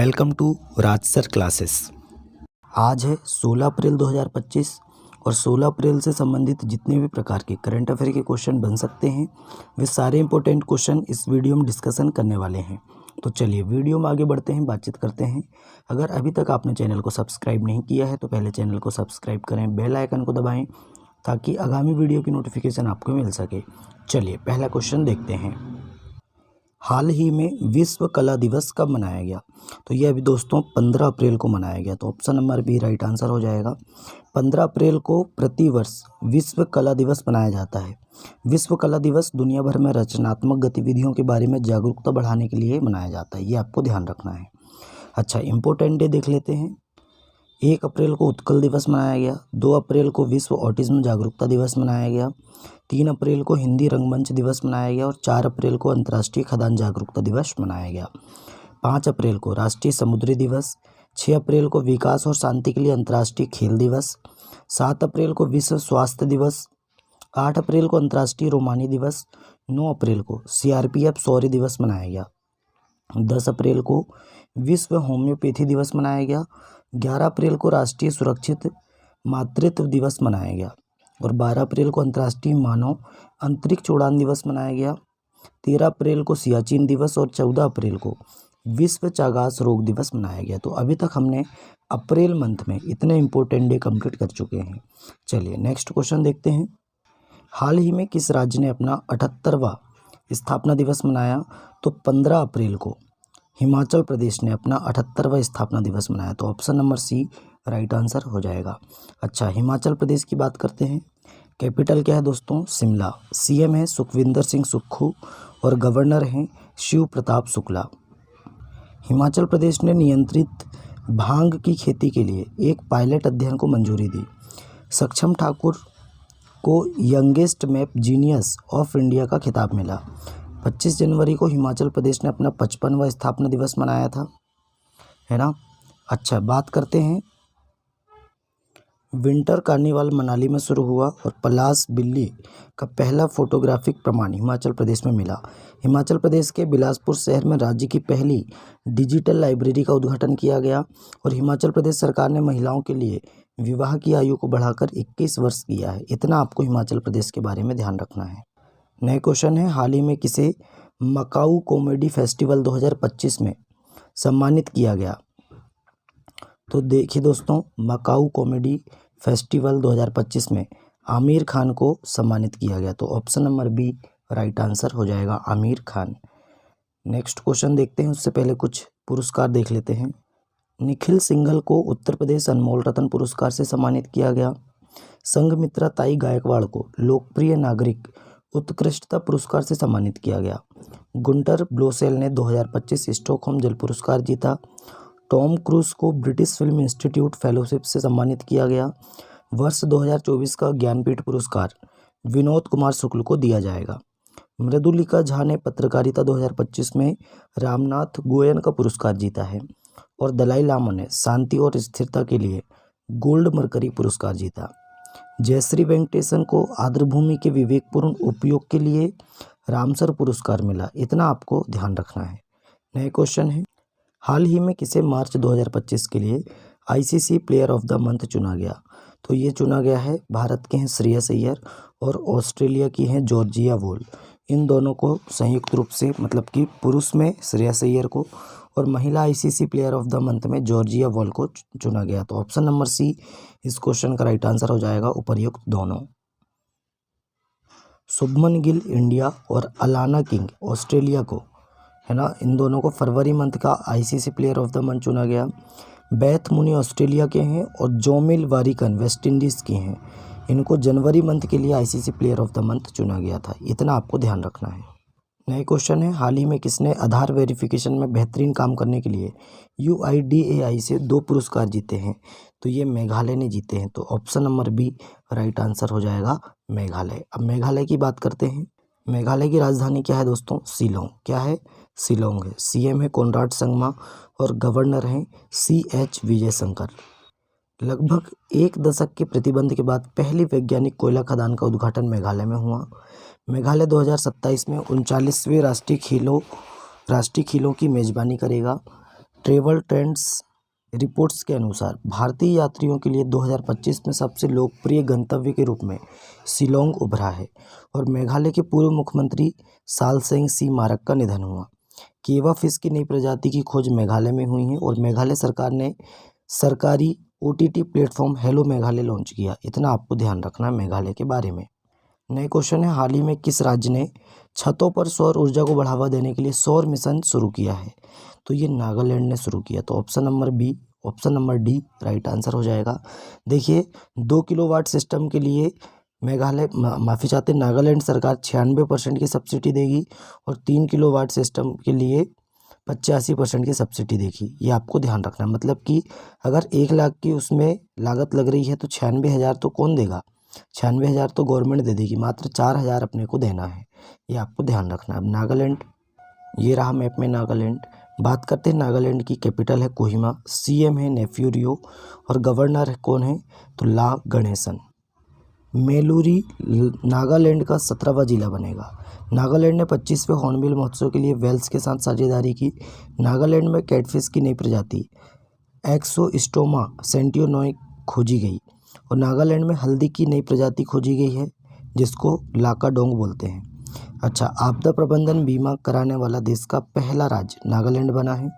Welcome to Rajsar classes. आज है 16 अप्रैल 2025 और 16 अप्रैल से संबंधित जितने भी प्रकार के करंट अफेयर के क्वेश्चन बन सकते हैं वे सारे इंपॉर्टेंट क्वेश्चन इस वीडियो में डिस्कशन करने वाले हैं। तो चलिए वीडियो में आगे बढ़ते हैं, बातचीत करते हैं। अगर अभी तक आपने चैनल को सब्सक्राइब नहीं किया है तो पहले चैनल को सब्सक्राइब करें, बेल आइकन को दबाएँ ताकि आगामी वीडियो की नोटिफिकेशन आपको मिल सके। चलिए पहला क्वेश्चन देखते हैं। हाल ही में विश्व कला दिवस कब मनाया गया? तो ये अभी दोस्तों 15 अप्रैल को मनाया गया। तो option number B right answer हो जाएगा। 15 अप्रैल को प्रतिवर्ष विश्व कला दिवस मनाया जाता है। विश्व कला दिवस दुनिया भर में रचनात्मक गतिविधियों के बारे में जागरूकता बढ़ाने के लिए मनाया जाता है, ये आपको ध्यान रखना है। अच्छा, इम्पोर्टेंट डे देख लेते हैं। 1 अप्रैल को उत्कल दिवस मनाया गया। 2 अप्रैल को विश्व ऑटिज्म जागरूकता दिवस मनाया गया। 3 अप्रैल को हिंदी रंगमंच दिवस मनाया गया और 4 अप्रैल को अंतर्राष्ट्रीय खदान जागरूकता दिवस मनाया गया। 5 अप्रैल को राष्ट्रीय समुद्री दिवस। 6 अप्रैल को विकास और शांति के लिए अंतर्राष्ट्रीय खेल दिवस। 7 अप्रैल को विश्व स्वास्थ्य दिवस। 8 अप्रैल को अंतर्राष्ट्रीय रोमानी दिवस। 9 अप्रैल को CRPF शौर्य दिवस मनाया गया। 10 अप्रैल को विश्व होम्योपैथी दिवस मनाया गया। 11 अप्रैल को राष्ट्रीय सुरक्षित मातृत्व दिवस मनाया गया और 12 अप्रैल को अंतर्राष्ट्रीय मानव अंतरिक्ष उड़ान दिवस मनाया गया। 13 अप्रैल को सियाचिन दिवस और 14 अप्रैल को विश्व चागास रोग दिवस मनाया गया। तो अभी तक हमने अप्रैल मंथ में इतने इंपॉर्टेंट डे कंप्लीट कर चुके हैं। चलिए नेक्स्ट क्वेश्चन देखते हैं। हाल ही में किस राज्य ने अपना 78वां स्थापना दिवस मनाया? तो 15 अप्रैल को हिमाचल प्रदेश ने अपना 78वां स्थापना दिवस मनाया। तो option number C right answer हो जाएगा। अच्छा, हिमाचल प्रदेश की बात करते हैं। कैपिटल क्या है दोस्तों? शिमला। CM है सुखविंदर सिंह सुक्खू और गवर्नर हैं शिव प्रताप शुक्ला। हिमाचल प्रदेश ने नियंत्रित भांग की खेती के लिए एक पायलट अध्ययन को मंजूरी दी। सक्षम ठाकुर को youngest map genius of India का खिताब मिला। 25 जनवरी को हिमाचल प्रदेश ने अपना 55वां स्थापना दिवस मनाया था, है ना। अच्छा, बात करते हैं। विंटर कार्निवाल मनाली में शुरू हुआ और पलास बिल्ली का पहला फोटोग्राफिक प्रमाण हिमाचल प्रदेश में मिला। हिमाचल प्रदेश के बिलासपुर शहर में राज्य की पहली डिजिटल लाइब्रेरी का उद्घाटन किया गया और हिमाचल प्रदेश सरकार ने महिलाओं के लिए विवाह की आयु को बढ़ाकर 21 वर्ष किया है। इतना आपको हिमाचल प्रदेश के बारे में ध्यान रखना है। नए क्वेश्चन है। हाल ही में किसे मकाऊ कॉमेडी फेस्टिवल 2025 में सम्मानित किया गया? तो देखिए दोस्तों, मकाऊ कॉमेडी फेस्टिवल 2025 में आमिर खान को सम्मानित किया गया। तो option number B right answer हो जाएगा, आमिर खान। नेक्स्ट क्वेश्चन देखते हैं, उससे पहले कुछ पुरस्कार देख लेते हैं। निखिल सिंघल को उत्तर प्रदेश अनमोल रत्न पुरस्कार से सम्मानित किया गया। संघमित्रा ताई गायकवाड़ को लोकप्रिय नागरिक उत्कृष्टता पुरस्कार से सम्मानित किया गया। गुंटर ब्लोसेल ने 2025 स्टॉकहोम जल पुरस्कार जीता। टॉम क्रूज को ब्रिटिश फिल्म इंस्टीट्यूट फेलोशिप से सम्मानित किया गया। वर्ष 2024 का ज्ञानपीठ पुरस्कार विनोद कुमार शुक्ल को दिया जाएगा। मृदुलिका झा ने पत्रकारिता 2025 में रामनाथ गोयन का पुरस्कार जीता है और दलाई लामा ने शांति और स्थिरता के लिए गोल्ड मरकरी पुरस्कार जीता। जयश्री वेंकटेशन को आर्द्रभूमि के विवेकपूर्ण उपयोग के लिए रामसर पुरस्कार मिला। इतना आपको ध्यान रखना है। नए क्वेश्चन है। हाल ही में किसे मार्च 2025 के लिए ICC player of the month चुना गया? तो ये चुना गया है, भारत के हैं श्रेयस अय्यर और ऑस्ट्रेलिया की हैं जॉर्जिया वॉल। इन दोनों को संयुक्त रूप से, मतलब कि पुरुष में श्रेयस अय्यर को और महिला ICC player of the month में जॉर्जिया वॉल को चुना गया। तो ऑप्शन नंबर सी इस क्वेश्चन का राइट आंसर हो जाएगा, उपर्युक्त दोनों। शुभमन गिल इंडिया और अलाना किंग ऑस्ट्रेलिया को, है ना, इन दोनों को फरवरी मंथ का ICC player of the month चुना गया। बैथ मुनी ऑस्ट्रेलिया के हैं और जोमिल वारिकन वेस्ट इंडीज़ की हैं। इनको जनवरी मंथ के लिए ICC player of the month चुना गया था। इतना आपको ध्यान रखना है। नए क्वेश्चन है। हाल ही में किसने आधार वेरिफिकेशन में बेहतरीन काम करने के लिए UIDAI से 2 पुरस्कार जीते हैं? तो ये मेघालय ने जीते हैं। तो option number B right answer हो जाएगा, मेघालय। अब मेघालय की बात करते हैं। मेघालय की राजधानी क्या है दोस्तों? शिलोंग। क्या है? शिलोंग है। CM है कोनराड संगमा और गवर्नर हैं CH विजयशंकर। लगभग 1 दशक के प्रतिबंध के बाद पहली वैज्ञानिक कोयला खदान का उद्घाटन मेघालय में हुआ। मेघालय 2027 में 39वें राष्ट्रीय खेलों की मेज़बानी करेगा। ट्रेवल ट्रेंड्स रिपोर्ट्स के अनुसार भारतीय यात्रियों के लिए 2025 में सबसे लोकप्रिय गंतव्य के रूप में शिलोंग उभरा है और मेघालय के पूर्व मुख्यमंत्री सालसेंग सी मारक का निधन हुआ। केवा फिश की नई प्रजाति की खोज मेघालय में हुई है और मेघालय सरकार ने सरकारी OTT platform hello Meghalaya launch किया। इतना आपको ध्यान रखना है मेघालय के बारे में। नए क्वेश्चन है, हाल ही में किस राज्य ने छतों पर सौर ऊर्जा को बढ़ावा देने के लिए सौर मिशन शुरू किया है? तो ये नागालैंड ने शुरू किया। तो option number D right answer हो जाएगा। देखिए 2 किलोवाट सिस्टम के लिए नागालैंड सरकार 96% की सब्सिडी देगी और 3 किलोवाट सिस्टम के लिए 85% की सब्सिडी देगी। ये आपको ध्यान रखना है। मतलब कि अगर 1 लाख की उसमें लागत लग रही है तो 96,000 तो कौन देगा? 96,000 तो गवर्नमेंट दे देगी, मात्र 4,000 अपने को देना है। ये आपको ध्यान रखना है। अब नागालैंड, ये रहा मैप में नागालैंड। बात करते हैं नागालैंड की कैपिटल है कोहिमा, CM है नेफ्यू रियो और गवर्नर कौन है? तो ला गणेशन। मेलूरी नागालैंड का 17वां जिला बनेगा। नागालैंड ने 25वें हॉर्नबिल महोत्सव के लिए वेल्स के साथ साझेदारी की। नागालैंड में कैटफिश की नई प्रजाति एक्सोस्टोमा सेंटियोनोई खोजी गई और नागालैंड में हल्दी की नई प्रजाति खोजी गई है जिसको लाकाडोंग बोलते हैं। अच्छा, आपदा प्रबंधन बीमा कराने वाला देश का पहला राज्य नागालैंड बना है।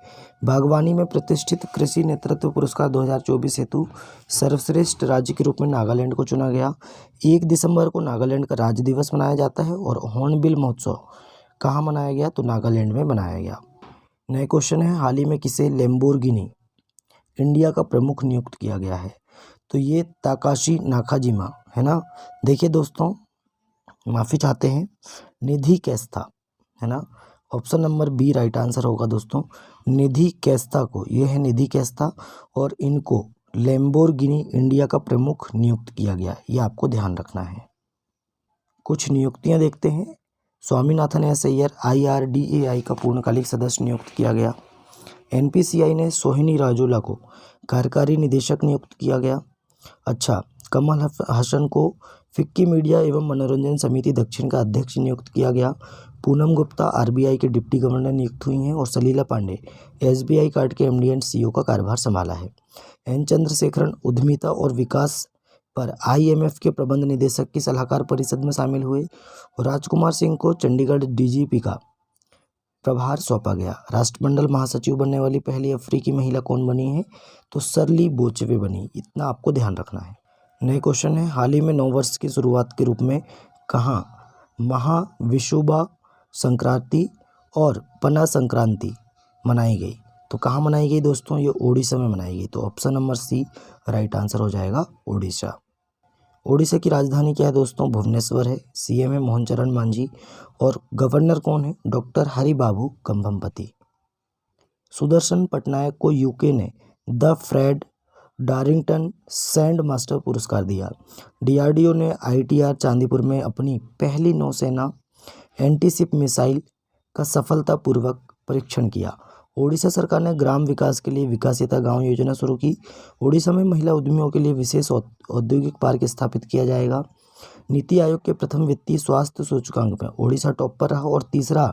बागवानी में प्रतिष्ठित कृषि नेतृत्व पुरस्कार 2024 हेतु सर्वश्रेष्ठ राज्य के रूप में नागालैंड को चुना गया। 1 दिसंबर को नागालैंड का राज्य दिवस मनाया जाता है और हॉर्नबिल महोत्सव कहाँ मनाया गया? तो नागालैंड में मनाया गया। नए क्वेश्चन है, हाल ही में किसे लैम्बोर्गिनी इंडिया का प्रमुख नियुक्त किया गया है? तो ये ताकाशी नाकाजिमा है ना। देखिए दोस्तों, माफ़ी चाहते हैं, निधि कैस्था है ना। Option number B right answer होगा दोस्तों। निधि कैस्था को, ये है निधि कैस्था और इनको लैम्बोर्गिनी इंडिया का प्रमुख नियुक्त किया गया। ये आपको ध्यान रखना है। कुछ नियुक्तियां देखते हैं। स्वामीनाथन एस अय्यर IRDAI का पूर्णकालिक सदस्य नियुक्त किया गया। NPCI ने सोहिनी राजोला को कार्यकारी निदेशक नियुक्त किया गया। अच्छा, कमल हसन को फिक्की मीडिया एवं मनोरंजन समिति दक्षिण का अध्यक्ष नियुक्त किया गया। पूनम गुप्ता RBI के डिप्टी गवर्नर नियुक्त हुई हैं और सलीला पांडे SBI कार्ड के MD एंड CEO का कार्यभार संभाला है। N चंद्रशेखरन उद्यमिता और विकास पर IMF के प्रबंध निदेशक की सलाहकार परिषद में शामिल हुए और राजकुमार सिंह को चंडीगढ़ DGP का प्रभार सौंपा गया। राष्ट्रमंडल महासचिव बनने वाली पहली अफ्रीकी महिला कौन बनी है? तो सरली बोचवे बनी। इतना आपको ध्यान रखना है। नए क्वेश्चन है, हाल ही में नववर्ष की शुरुआत के रूप में कहाँ महाविषुबा संक्रांति और पना संक्रांति मनाई गई? तो कहाँ मनाई गई दोस्तों? ये ओडिशा में मनाई गई। तो option number C right answer हो जाएगा, ओडिशा। ओडिशा की राजधानी क्या है दोस्तों? भुवनेश्वर है। CM है मोहन चरण मांझी और गवर्नर कौन है? डॉक्टर हरिबाबू कंभमपति। सुदर्शन पटनायक को UK ने द फ्रेड डारिंगटन सैंड मास्टर पुरस्कार दिया। DRDO ने ITR चांदीपुर में अपनी पहली नौसेना एंटीशिप मिसाइल का सफलतापूर्वक परीक्षण किया। ओडिशा सरकार ने ग्राम विकास के लिए विकासिता गांव योजना शुरू की। ओडिशा में महिला उद्यमियों के लिए विशेष औद्योगिक पार्क स्थापित किया जाएगा। नीति आयोग के प्रथम वित्तीय स्वास्थ्य सूचकांक में ओडिशा टॉप पर रहा और तीसरा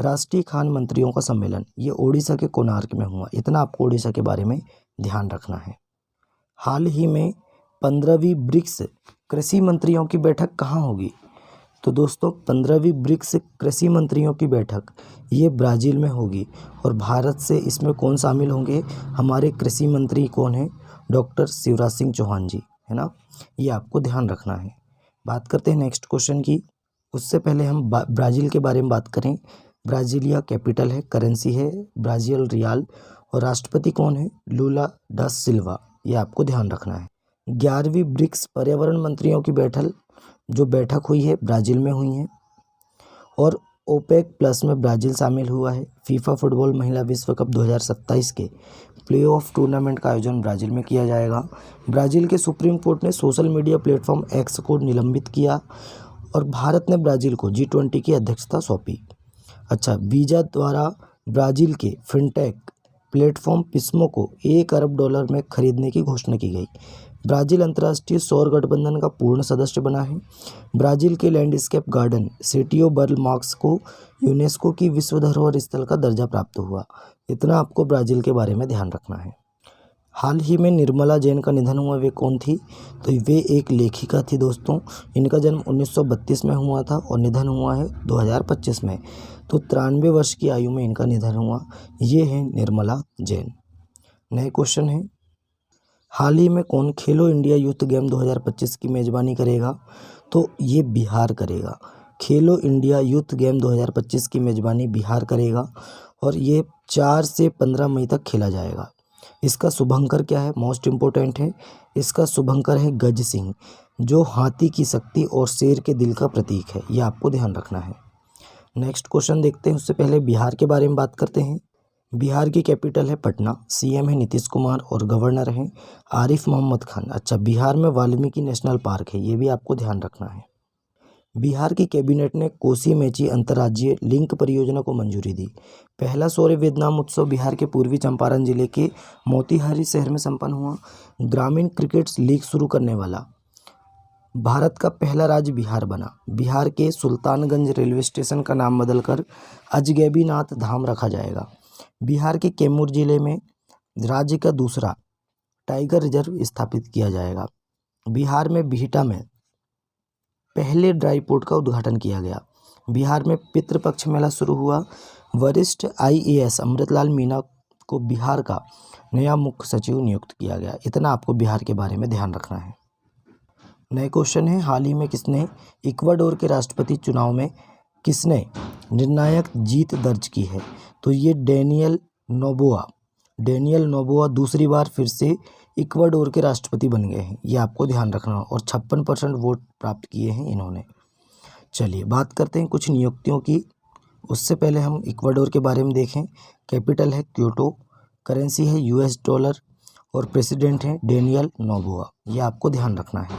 राष्ट्रीय खान मंत्रियों का सम्मेलन ये ओडिशा के कोणार्क में हुआ। इतना आपको ओडिशा के बारे में ध्यान रखना है। हाल ही में 15वीं ब्रिक्स कृषि मंत्रियों की बैठक कहाँ होगी? तो दोस्तों 15वीं ब्रिक्स कृषि मंत्रियों की बैठक ये ब्राज़ील में होगी और भारत से इसमें कौन शामिल होंगे? हमारे कृषि मंत्री कौन है? डॉक्टर शिवराज सिंह चौहान जी है ना। ये आपको ध्यान रखना है। बात करते हैं नेक्स्ट क्वेश्चन की। उससे पहले हम ब्राज़ील के बारे में बात करें। ब्राज़ीलिया कैपिटल है, करेंसी है ब्राज़ील रियाल और राष्ट्रपति कौन है? लूला डा सिल्वा। ये आपको ध्यान रखना है। 11वीं ब्रिक्स पर्यावरण मंत्रियों की बैठक हुई है ब्राज़ील में हुई है और OPEC प्लस में ब्राज़ील शामिल हुआ है। फीफा फुटबॉल महिला विश्व कप 2027 के प्लेऑफ टूर्नामेंट का आयोजन ब्राज़ील में किया जाएगा। ब्राज़ील के सुप्रीम कोर्ट ने सोशल मीडिया प्लेटफॉर्म X को निलंबित किया और भारत ने ब्राज़ील को G20 की अध्यक्षता सौंपी। अच्छा, वीज़ा द्वारा Brazil K fintech platform Pismo को $1 अरब में खरीदने की घोषणा की गई। ब्राज़ील अंतर्राष्ट्रीय सौर गठबंधन का पूर्ण सदस्य बना है। ब्राज़ील के लैंडस्केप गार्डन सिटियो बर्ल मार्क्स को यूनेस्को की विश्व धरोहर स्थल का दर्जा प्राप्त हुआ। इतना आपको ब्राज़ील के बारे में ध्यान रखना है। हाल ही में निर्मला जैन का निधन हुआ, वे कौन थी? तो वे एक लेखिका थी दोस्तों। इनका जन्म 1932 में हुआ था और निधन हुआ है 2025 में। तो 93 वर्ष की आयु में इनका निधन हुआ। ये है निर्मला जैन। नए क्वेश्चन है, हाल ही में कौन खेलो इंडिया यूथ गेम 2025 की मेज़बानी करेगा? तो ये बिहार करेगा। खेलो इंडिया यूथ गेम 2025 की मेज़बानी बिहार करेगा और ये 4 से 15 मई तक खेला जाएगा। इसका शुभंकर क्या है? मोस्ट इम्पोर्टेंट है। इसका शुभंकर है गज सिंह, जो हाथी की शक्ति और शेर के दिल का प्रतीक है। ये आपको ध्यान रखना है। नेक्स्ट क्वेश्चन देखते हैं, उससे पहले बिहार के बारे में बात करते हैं। बिहार की कैपिटल है पटना, सीएम है नीतीश कुमार और गवर्नर हैं आरिफ मोहम्मद खान। अच्छा, बिहार में वाल्मीकि नेशनल पार्क है, ये भी आपको ध्यान रखना है। बिहार की कैबिनेट ने कोसी मेची अंतर्राज्यीय लिंक परियोजना को मंजूरी दी। पहला सौर्य वियतनाम उत्सव बिहार के पूर्वी चंपारण जिले के मोतिहारी शहर में संपन्न हुआ। ग्रामीण क्रिकेट लीग शुरू करने वाला भारत का पहला राज्य बिहार बना। बिहार के सुल्तानगंज रेलवे स्टेशन का नाम बदलकर अजगैबीनाथ धाम रखा जाएगा। बिहार के कैमूर जिले में राज्य का दूसरा टाइगर रिजर्व स्थापित किया जाएगा। बिहार में बिहटा में पहले ड्राई पोर्ट का उद्घाटन किया गया। बिहार में पितृपक्ष मेला शुरू हुआ। वरिष्ठ आईएएस अमृतलाल मीना को बिहार का नया मुख्य सचिव नियुक्त किया गया। इतना आपको बिहार के बारे में ध्यान रखना है। नए क्वेश्चन है, हाल ही में किसने इक्वाडोर के राष्ट्रपति चुनाव में किसने निर्णायक जीत दर्ज की है? तो ये डेनियल नोबोआ दूसरी बार फिर से इक्वाडोर के राष्ट्रपति बन गए हैं। ये आपको ध्यान रखना है और 56% वोट प्राप्त किए हैं इन्होंने। चलिए बात करते हैं कुछ नियुक्तियों की। उससे पहले हम इक्वाडोर के बारे में देखें। कैपिटल है क्योटो, करेंसी है यूएस डॉलर और प्रेसिडेंट है डेनियल नोबोआ। ये आपको ध्यान रखना है।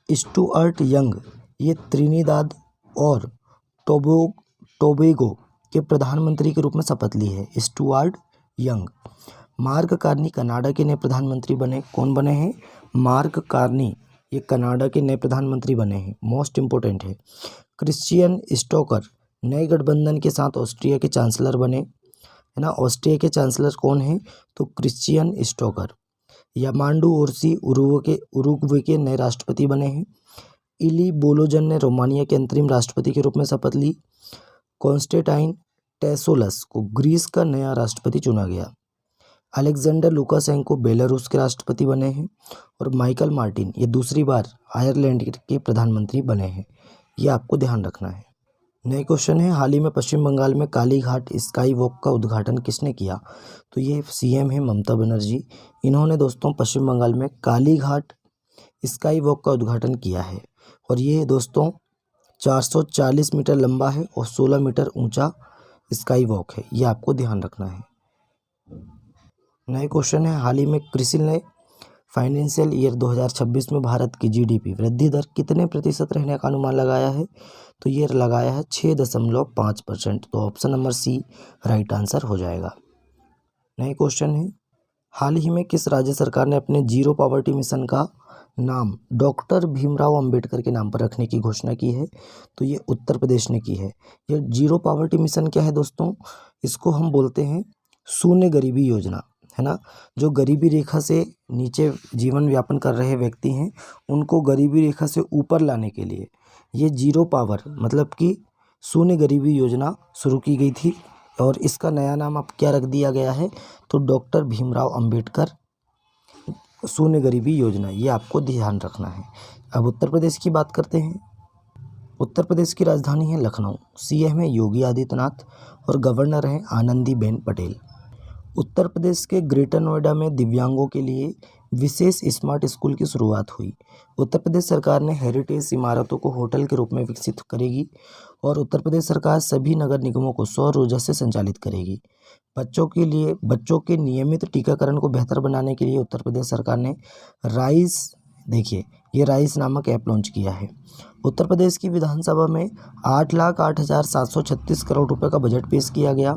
स्टुअर्ट यंग ये त्रिनिदाद और टोबैगो के प्रधानमंत्री के रूप में शपथ ली है। Stuart young. Mark Carney Canada के नए प्रधानमंत्री बने। कौन बने हैं? मार्क कार्नी, ये कनाडा के नए प्रधानमंत्री बने हैं। मोस्ट इम्पोर्टेंट है। क्रिश्चियन स्टोकर नए गठबंधन के साथ ऑस्ट्रिया के चांसलर बने, है ना। ऑस्ट्रिया के चांसलर कौन है? तो क्रिश्चियन स्टोकर। यामांडू ओरसी उरुग्वे के नए राष्ट्रपति बने हैं। इली बोलोजन ने रोमानिया के अंतरिम राष्ट्रपति के रूप में शपथ ली। कॉन्स्टेंटाइन टेसोलस को ग्रीस का नया राष्ट्रपति चुना गया। अलेक्जेंडर लुकाशेंको बेलारूस के राष्ट्रपति बने हैं और माइकल मार्टिन ये दूसरी बार आयरलैंड के प्रधानमंत्री बने हैं। ये आपको ध्यान रखना है। नए क्वेश्चन है, हाल ही में पश्चिम बंगाल में कालीघाट स्काई वॉक का उद्घाटन किसने किया? तो ये सीएम है ममता बनर्जी। इन्होंने दोस्तों पश्चिम बंगाल में कालीघाट स्काई वॉक का उद्घाटन किया है और ये दोस्तों 440 मीटर लंबा है और 16 मीटर ऊंचा स्काई वॉक है। ये आपको ध्यान रखना है। नए क्वेश्चन है, हाल ही में क्रिसिल ने फाइनेंशियल ईयर 2026 में भारत की जीडीपी वृद्धि दर कितने प्रतिशत रहने का अनुमान लगाया है? तो ये लगाया है 6.5%। तो option number C right answer हो जाएगा। नए क्वेश्चन है, हाल ही में किस राज्य सरकार ने अपने जीरो पॉवर्टी मिशन का नाम डॉक्टर भीमराव अंबेडकर के नाम पर रखने की घोषणा की है? तो ये उत्तर प्रदेश ने की है। ये जीरो पॉवर्टी मिशन क्या है दोस्तों? इसको हम बोलते हैं शून्य गरीबी योजना, है ना। जो गरीबी रेखा से नीचे जीवन यापन कर रहे व्यक्ति हैं उनको गरीबी रेखा से ऊपर लाने के लिए ये जीरो पावर मतलब कि शून्य गरीबी योजना शुरू की गई थी और इसका नया नाम अब क्या रख दिया गया है? तो डॉक्टर भीमराव अंबेडकर शून्य गरीबी योजना। ये आपको ध्यान रखना है। अब उत्तर प्रदेश की बात करते हैं। उत्तर प्रदेश की राजधानी है लखनऊ। सीएम है योगी आदित्यनाथ और गवर्नर हैं आनंदीबेन पटेल। उत्तर प्रदेश के ग्रेटर नोएडा में दिव्यांगों के लिए विशेष स्मार्ट स्कूल की शुरुआत हुई। उत्तर प्रदेश सरकार ने हेरिटेज इमारतों को होटल के रूप में विकसित करेगी और उत्तर प्रदेश सरकार सभी नगर निगमों को सौर ऊर्जा से संचालित करेगी। बच्चों के नियमित टीकाकरण को बेहतर बनाने के लिए उत्तर प्रदेश सरकार ने राइज देखिए ये राइस नामक ऐप लॉन्च किया है। उत्तर प्रदेश की विधानसभा में 8,08,736 करोड़ रुपए का बजट पेश किया गया।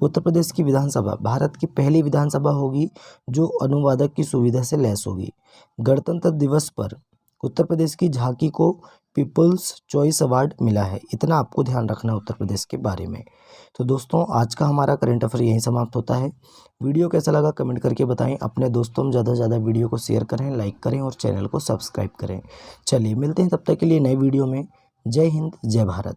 उत्तर प्रदेश की विधानसभा भारत की पहली विधानसभा होगी जो अनुवादक की सुविधा से लैस होगी। गणतंत्र दिवस पर उत्तर प्रदेश की झांकी को पीपल्स चॉइस अवार्ड मिला है। इतना आपको ध्यान रखना है उत्तर प्रदेश के बारे में। तो दोस्तों आज का हमारा करंट अफेयर यहीं समाप्त होता है। वीडियो कैसा लगा कमेंट करके बताएं। अपने दोस्तों में ज़्यादा से ज़्यादा वीडियो को शेयर करें, लाइक करें और चैनल को सब्सक्राइब करें। चलिए मिलते हैं तब तक के लिए नए वीडियो में। जय हिंद, जय भारत।